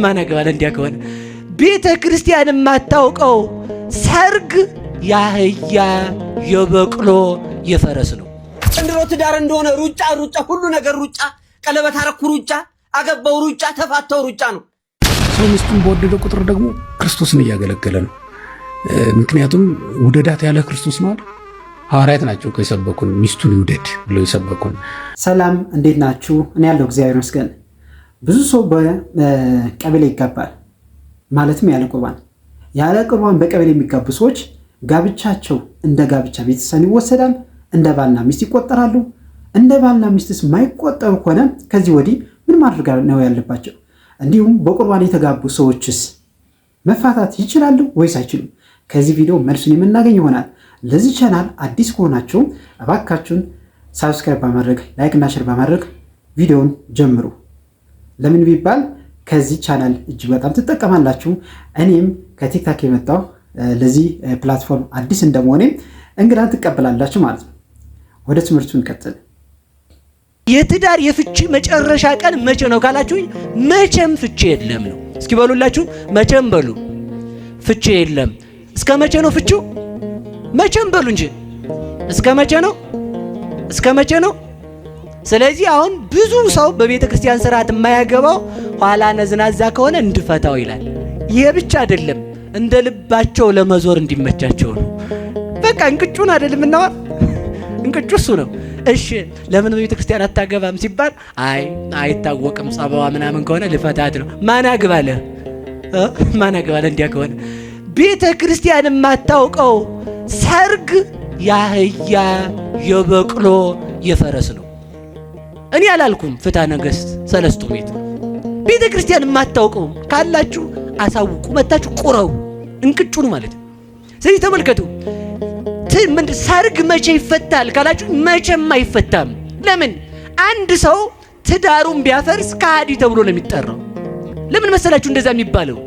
ማናገባለ እንዲያከሆነ ቤተ ክርስቲያን የማታውቀው ሰርግ ያህያ የበቅሎ የፈረስ ነው። እንድሮ ትዳር እንደሆነ ሩጫ ሁሉ ነገር ሩጫ፣ ቀለበት አረኩ ሩጫ፣ አገባው ሩጫ፣ ተፋታው ሩጫ ነው። ሰው ሚስቱን በወደደ ቁጥር ደግሞ ክርስቶስን እያገለገለ ነው። ምክንያቱም ውደዳት ያለ ክርስቶስ ነው አይደል? ሐዋርያት ናቸው ከሰበኩን ሚስቱን ይውደድ ብለው የሰበኩን። ሰላም እንዴት ናችሁ? እኔ ያለው እግዚአብሔር ይመስገን። ብዙ ሰው በቀበሌ ይጋባል፣ ማለትም ያለ ቁርባን። ያለ ቁርባን በቀበሌ የሚጋቡ ሰዎች ጋብቻቸው እንደ ጋብቻ ቤተሰብ ይወሰዳል፣ እንደ ባልና ሚስት ይቆጠራሉ። እንደ ባልና ሚስትስ የማይቆጠሩ ከሆነ ከዚህ ወዲህ ምን ማድረግ ነው ያለባቸው? እንዲሁም በቁርባን የተጋቡ ሰዎችስ መፋታት ይችላሉ ወይስ አይችሉም? ከዚህ ቪዲዮ መልሱን የምናገኝ ይሆናል። ለዚህ ቻናል አዲስ ከሆናችሁ እባካችሁን ሳብስክራይብ በማድረግ ላይክ እና ሼር በማድረግ ቪዲዮውን ጀምሩ። ለምን ቢባል ከዚህ ቻናል እጅግ በጣም ትጠቀማላችሁ። እኔም ከቲክታክ የመጣው ለዚህ ፕላትፎርም አዲስ እንደመሆኔ እንግዳ ትቀበላላችሁ ማለት ነው። ወደ ትምህርቱ እንቀጥል። የትዳር የፍቺ መጨረሻ ቀን መቼ ነው ካላችሁኝ፣ መቼም ፍቺ የለም ነው። እስኪ በሉላችሁ፣ መቼም በሉ። ፍቺ የለም። እስከ መቼ ነው ፍቺው? መቼም በሉ እንጂ እስከ መቼ ነው? እስከ መቼ ነው? ስለዚህ አሁን ብዙ ሰው በቤተ ክርስቲያን ስርዓት የማያገባው ኋላ ነዝናዛ ከሆነ እንድፈታው ይላል። ይሄ ብቻ አይደለም፣ እንደ ልባቸው ለመዞር እንዲመቻቸው ነው። በቃ እንቅጩን አይደለም እና እንቅጩ እሱ ነው። እሺ ለምን በቤተ ክርስቲያን አታገባም ሲባል አይታወቅም ጸባዋ ምናምን ከሆነ ልፈታት ነው። ማን አግባለ? ማን አግባለ? እንዲያ ከሆነ ቤተ ክርስቲያን የማታውቀው ሰርግ ያህያ የበቅሎ የፈረስ ነው። እኔ አላልኩም፣ ፍትሐ ነገሥት ሰለስቱ ምዕት። ቤተ ክርስቲያን የማታውቀው ካላችሁ አሳውቁ፣ መታችሁ ቁረው፣ እንቅጩን ማለት ነው። ስለዚህ ተመልከቱ፣ ሰርግ መቼ ይፈታል ካላችሁ መቼም አይፈታም። ለምን? አንድ ሰው ትዳሩን ቢያፈርስ ከሃዲ ተብሎ ነው የሚጠራው። ለምን መሰላችሁ እንደዛ የሚባለው?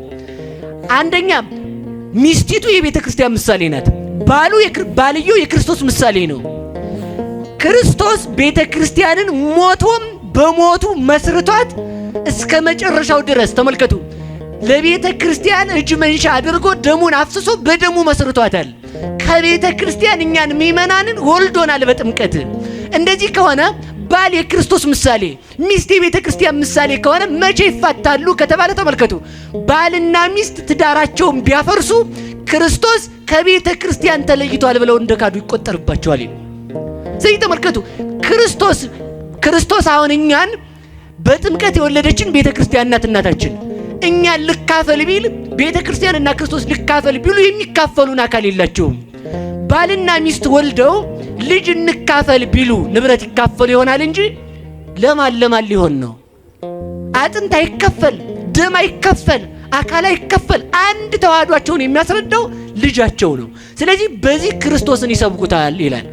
አንደኛ ሚስቲቱ የቤተ ክርስቲያን ምሳሌ ናት። ባልየው የክርስቶስ ምሳሌ ነው። ክርስቶስ ቤተ ክርስቲያንን ሞቶም በሞቱ መስርቷት እስከ መጨረሻው ድረስ ተመልከቱ። ለቤተ ክርስቲያን እጅ መንሻ አድርጎ ደሙን አፍስሶ በደሙ መስርቷታል። ከቤተ ክርስቲያን እኛን ምእመናንን ወልዶናል በጥምቀት። እንደዚህ ከሆነ ባል የክርስቶስ ምሳሌ፣ ሚስት የቤተ ክርስቲያን ምሳሌ ከሆነ መቼ ይፋታሉ ከተባለ ተመልከቱ። ባልና ሚስት ትዳራቸውን ቢያፈርሱ ክርስቶስ ከቤተ ክርስቲያን ተለይቷል ብለው እንደካዱ ይቆጠርባቸዋል። ስለዚህ ተመልከቱ፣ ክርስቶስ አሁን እኛን በጥምቀት የወለደችን ቤተ ክርስቲያን ናት እናታችን። እኛን ልካፈል ቢል ቤተ ክርስቲያንና ክርስቶስ ልካፈል ቢሉ የሚካፈሉን አካል የላቸውም። ባልና ሚስት ወልደው ልጅ እንካፈል ቢሉ ንብረት ይካፈሉ ይሆናል እንጂ ለማን ሊሆን ነው? አጥንት አይከፈል፣ ደም አይከፈል፣ አካል አይከፈል። አንድ ተዋህዷቸውን የሚያስረዳው ልጃቸው ነው። ስለዚህ በዚህ ክርስቶስን ይሰብኩታል ይላል።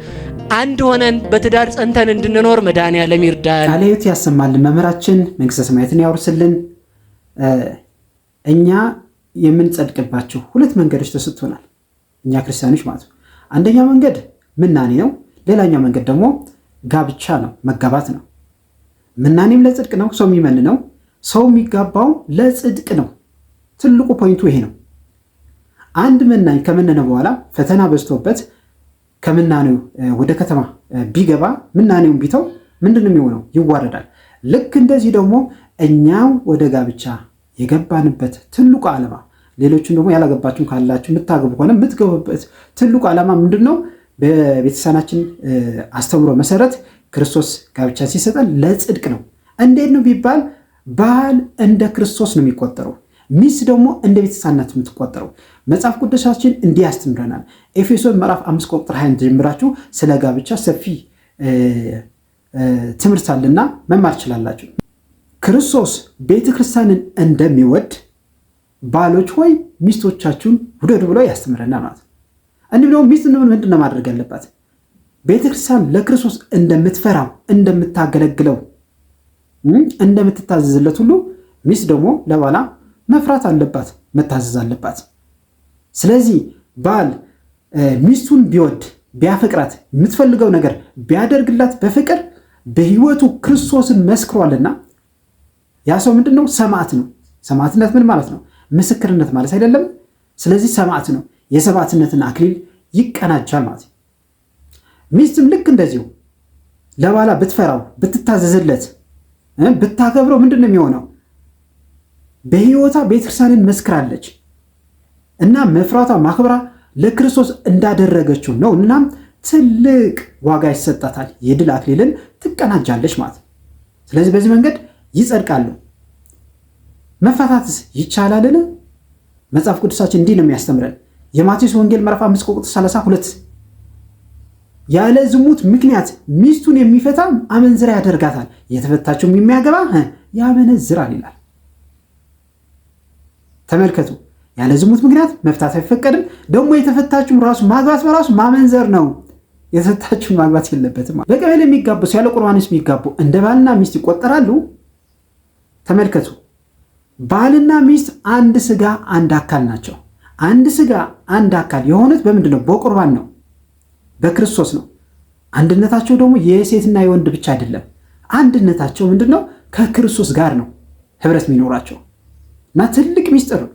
አንድ ሆነን በትዳር ጸንተን እንድንኖር መድኃኔዓለም ይርዳን። ቃለ ሕይወት ያሰማልን። መምህራችን መንግሥተ ሰማያትን ያወርስልን። እኛ የምንጸድቅባቸው ሁለት መንገዶች ተሰጥቶናል፣ እኛ ክርስቲያኖች ማለት ነው። አንደኛው መንገድ ምናኔ ነው። ሌላኛው መንገድ ደግሞ ጋብቻ ነው፣ መጋባት ነው። ምናኔም ለጽድቅ ነው፣ ሰው የሚመን ነው። ሰው የሚጋባው ለጽድቅ ነው። ትልቁ ፖይንቱ ይሄ ነው። አንድ መናኝ ከመነነ በኋላ ፈተና በዝቶበት ከምናኔው ወደ ከተማ ቢገባ ምናኔውን ቢተው ምንድን ነው የሚሆነው? ይዋረዳል። ልክ እንደዚህ ደግሞ እኛው ወደ ጋብቻ የገባንበት ትልቁ ዓላማ፣ ሌሎችን ደግሞ ያላገባችሁም ካላችሁ የምታገቡ ከሆነ የምትገቡበት ትልቁ ዓላማ ምንድን ነው? በቤተክርስቲያናችን አስተምሮ መሰረት ክርስቶስ ጋብቻ ሲሰጠን ለጽድቅ ነው። እንዴት ነው ቢባል ባል እንደ ክርስቶስ ነው የሚቆጠረው፣ ሚስት ደግሞ እንደ ቤተክርስቲያን ናት የምትቆጠረው። መጽሐፍ ቅዱሳችን እንዲህ ያስተምረናል። ኤፌሶን ምዕራፍ 5 ቁጥር 20 ጀምራችሁ ስለ ጋብቻ ሰፊ ትምህርት አለና መማር ትችላላችሁ። ክርስቶስ ቤተክርስቲያንን እንደሚወድ ባሎች ሆይ ሚስቶቻችሁን ውደዱ ብሎ ያስተምረናል ማለት ነው። እንዲሁም ደግሞ ሚስት ምንድን ነው ማድረግ ያለባት? ቤተክርስቲያን ለክርስቶስ እንደምትፈራው እንደምታገለግለው እንደምትታዘዝለት ሁሉ ሚስት ደግሞ ለባላ መፍራት አለባት፣ መታዘዝ አለባት። ስለዚህ ባል ሚስቱን ቢወድ ቢያፈቅራት የምትፈልገው ነገር ቢያደርግላት በፍቅር በህይወቱ ክርስቶስን መስክሯልና ያ ሰው ምንድነው? ሰማዕት ነው። ሰማዕትነት ምን ማለት ነው? ምስክርነት ማለት አይደለም? ስለዚህ ሰማዕት ነው። የሰማዕትነትን አክሊል ይቀናጃል ማለት ነው። ሚስትም ልክ እንደዚሁ ለባላ ብትፈራው፣ ብትታዘዝለት፣ ብታከብረው ምንድን ነው የሚሆነው? በሕይወቷ ቤተክርስቲያንን መስክራለች እና መፍራቷ ማክበራ ለክርስቶስ እንዳደረገችው ነው። እናም ትልቅ ዋጋ ይሰጣታል። የድል አክሊልን ትቀናጃለች ማለት ነው። ስለዚህ በዚህ መንገድ ይጸድቃሉ። መፋታትስ ይቻላልን? መጽሐፍ ቅዱሳችን እንዲህ ነው የሚያስተምረን። የማቴዎስ ወንጌል ምዕራፍ 5 ቁጥር 32 ያለ ዝሙት ምክንያት ሚስቱን የሚፈታ አመንዝራ ያደርጋታል፣ የተፈታችውም የሚያገባ ያመነዝራል ይላል። ተመልከቱ፣ ያለ ዝሙት ምክንያት መፍታት አይፈቀድም። ደግሞ የተፈታችው ራሱ ማግባት በራሱ ማመንዘር ነው። የተፈታችውን ማግባት የለበትም። በቀበሌ የሚጋቡ ያለ ቁርባንስ የሚጋቡ እንደ ባልና ሚስት ይቆጠራሉ። ተመልከቱ፣ ባልና ሚስት አንድ ስጋ አንድ አካል ናቸው። አንድ ስጋ አንድ አካል የሆኑት በምንድን ነው? በቁርባን ነው፣ በክርስቶስ ነው። አንድነታቸው ደግሞ የሴትና የወንድ ብቻ አይደለም። አንድነታቸው ምንድን ነው? ከክርስቶስ ጋር ነው ህብረት የሚኖራቸው እና ትልቅ ሚስጥር ነው።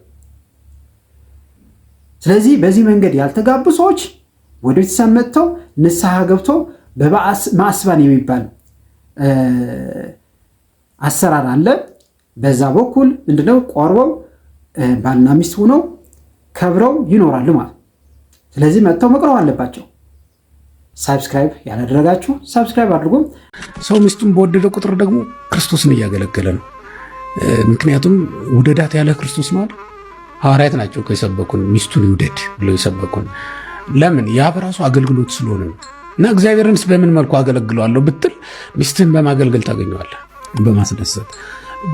ስለዚህ በዚህ መንገድ ያልተጋቡ ሰዎች ወደ ቤተሰብ መጥተው ንስሐ ገብተው በማዕስባን የሚባል አሰራር አለ። በዛ በኩል ምንድነው ቆርበው ባልና ሚስት ሆነው ከብረው ይኖራሉ ማለት። ስለዚህ መጥተው መቅረብ አለባቸው። ሳብስክራይብ ያላደረጋችሁ ሳብስክራይብ አድርጉ። ሰው ሚስቱን በወደደ ቁጥር ደግሞ ክርስቶስን እያገለገለ ነው። ምክንያቱም ውደዳት ያለ ክርስቶስ ነው። ሐዋርያት ናቸው የሰበኩን ሚስቱን ይውደድ ብለው የሰበኩን። ለምን? ያ በራሱ አገልግሎት ስለሆነ ነው። እና እግዚአብሔርንስ በምን መልኩ አገለግለዋለሁ ብትል ሚስትህን በማገልገል ታገኘዋለህ፣ በማስደሰት።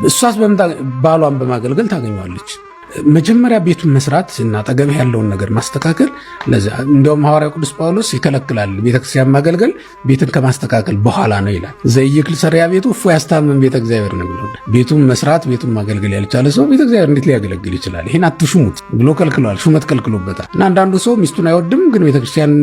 እሷስ ባሏን በማገልገል ታገኘዋለች። መጀመሪያ ቤቱን መስራት እና አጠገብህ ያለውን ነገር ማስተካከል። ለዚህ እንደውም ሐዋርያው ቅዱስ ጳውሎስ ይከለክላል፣ ቤተክርስቲያን ማገልገል ቤትን ከማስተካከል በኋላ ነው ይላል። ዘይክል ሰሪያ ቤቱ እፎ ያስታምም ቤተ እግዚአብሔር ነው የሚለው። ቤቱን መስራት ቤቱን ማገልገል ያልቻለ ሰው ቤተ እግዚአብሔር እንዴት ሊያገለግል ይችላል? ይሄን አትሹሙት ብሎ ከልክሏል። ሹመት ከልክሎበታል። እና አንዳንዱ ሰው ሚስቱን አይወድም፣ ግን ቤተክርስቲያን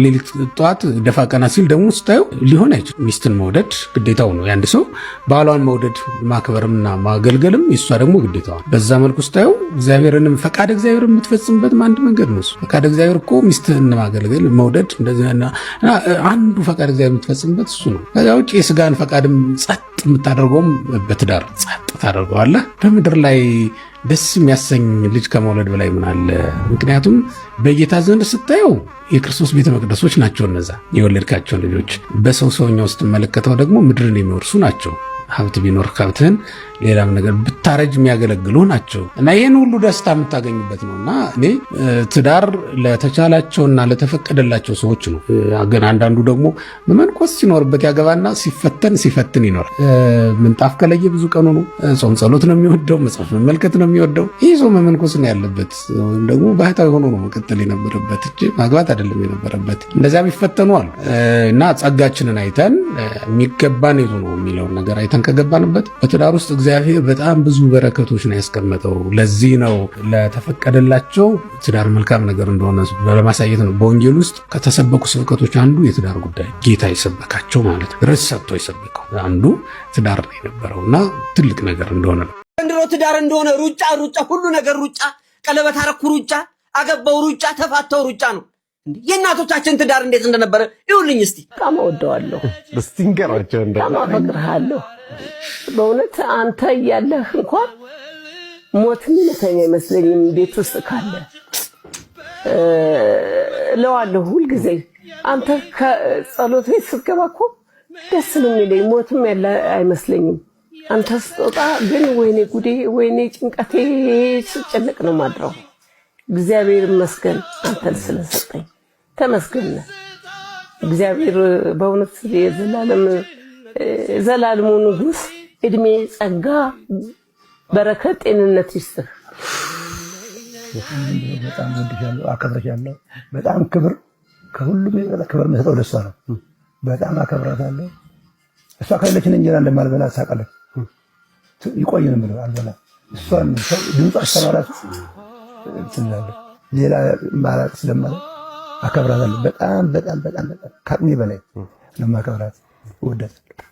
ሌሊት ጠዋት ደፋ ቀና ሲል ደግሞ ስታዩ ሊሆን አይችልም። ሚስትን መውደድ ግዴታው ነው። ያንድ ሰው ባሏን መውደድ ማክበርምና ማገልገልም የሷ ደግሞ ግዴታው ነው። በዛ መልኩ ስታዩ እግዚአብሔርንም ፈቃድ እግዚአብሔር የምትፈጽምበት አንድ መንገድ ነው። ፈቃድ እግዚአብሔር እኮ ሚስትህን ማገልገል መውደድ እንደዚህና አንዱ ፈቃድ እግዚአብሔር የምትፈጽምበት እሱ ነው። ከዛ ውጭ የስጋን ፈቃድም ጸጥ የምታደርገውም በትዳር ጸጥ ታደርገዋለህ። በምድር ላይ ደስ የሚያሰኝ ልጅ ከመውለድ በላይ ምን አለ? ምክንያቱም በጌታ ዘንድ ስታየው የክርስቶስ ቤተ መቅደሶች ናቸው እነዛ የወለድካቸው ልጆች። በሰው ሰውኛ ውስጥ መለከተው ደግሞ ምድርን የሚወርሱ ናቸው። ሀብት ቢኖር ሀብትህን ሌላም ነገር ብታረጅ የሚያገለግሉ ናቸው እና ይህን ሁሉ ደስታ የምታገኝበት ነው። እና እኔ ትዳር ለተቻላቸውና ለተፈቀደላቸው ሰዎች ነው። ግን አንዳንዱ ደግሞ መመንኮስ ሲኖርበት ያገባና ሲፈትን ይኖራል። ምንጣፍ ከለየ ብዙ ቀኑ ነው። ጾም ጸሎት ነው የሚወደው፣ መጽሐፍ መመልከት ነው የሚወደው። ይህ ሰው መመንኮስ ነው ያለበት፣ ወይም ደግሞ ባህታዊ ሆኖ ነው መቀጠል የነበረበት እንጂ ማግባት አይደለም የነበረበት። እንደዚያ ቢፈተኑ አሉ እና ጸጋችንን አይተን የሚገባን የቱ ነው የሚለውን ነገር አይተን ከገባንበት በትዳር ውስጥ እግዚአብሔር በጣም ብዙ በረከቶች ነው ያስቀመጠው። ለዚህ ነው ለተፈቀደላቸው ትዳር መልካም ነገር እንደሆነ ለማሳየት ነው። በወንጌል ውስጥ ከተሰበኩ ስብከቶች አንዱ የትዳር ጉዳይ ጌታ የሰበካቸው ማለት ነው። ርዕስ ሰጥቶ የሰበከው አንዱ ትዳር ነው የነበረውና ትልቅ ነገር እንደሆነ ነው። ዘንድሮ ትዳር እንደሆነ ሩጫ ሁሉ ነገር ሩጫ፣ ቀለበት አረኩ ሩጫ፣ አገባው ሩጫ፣ ተፋታው ሩጫ ነው። የእናቶቻችን ትዳር እንዴት እንደነበረ ይሁንልኝ እስቲ። በጣም እወደዋለሁ፣ በስቲንገራቸው በጣም አፈቅርሃለሁ። በእውነት አንተ እያለህ እንኳን ሞት የሚመታኝ አይመስለኝም። ቤት ውስጥ ካለ እለዋለሁ ሁልጊዜ። አንተ ከጸሎት ቤት ስትገባ እኮ ደስ ነው የሚለኝ፣ ሞትም ያለ አይመስለኝም። አንተ ስትወጣ ግን ወይኔ ጉዴ፣ ወይኔ ጭንቀቴ፣ ስጨነቅ ነው ማድረው። እግዚአብሔር ይመስገን አንተን ስለሰጠኝ ተመስገን። እግዚአብሔር በእውነት የዘላለሙ ንጉሥ እድሜ፣ ጸጋ፣ በረከት፣ ጤንነት ይስጥህ። በጣም ወድሻለሁ፣ አከብረሻለሁ። በጣም ክብር፣ ከሁሉም የበለጠ ክብር መስጠው ለሷ ነው። በጣም አከብራታለሁ። እሷ ከሌለችን እንጀራ እንደማልበላ ታውቃለች። ይቆይ ነው የምለው አልበላ። እሷን ድምፅ አስተማራት ትላለች። ሌላ ማራቅ ስለማለት አከብራታለሁ። በጣም ከአቅሜ በላይ ነው የማከብራት። እወዳታለሁ።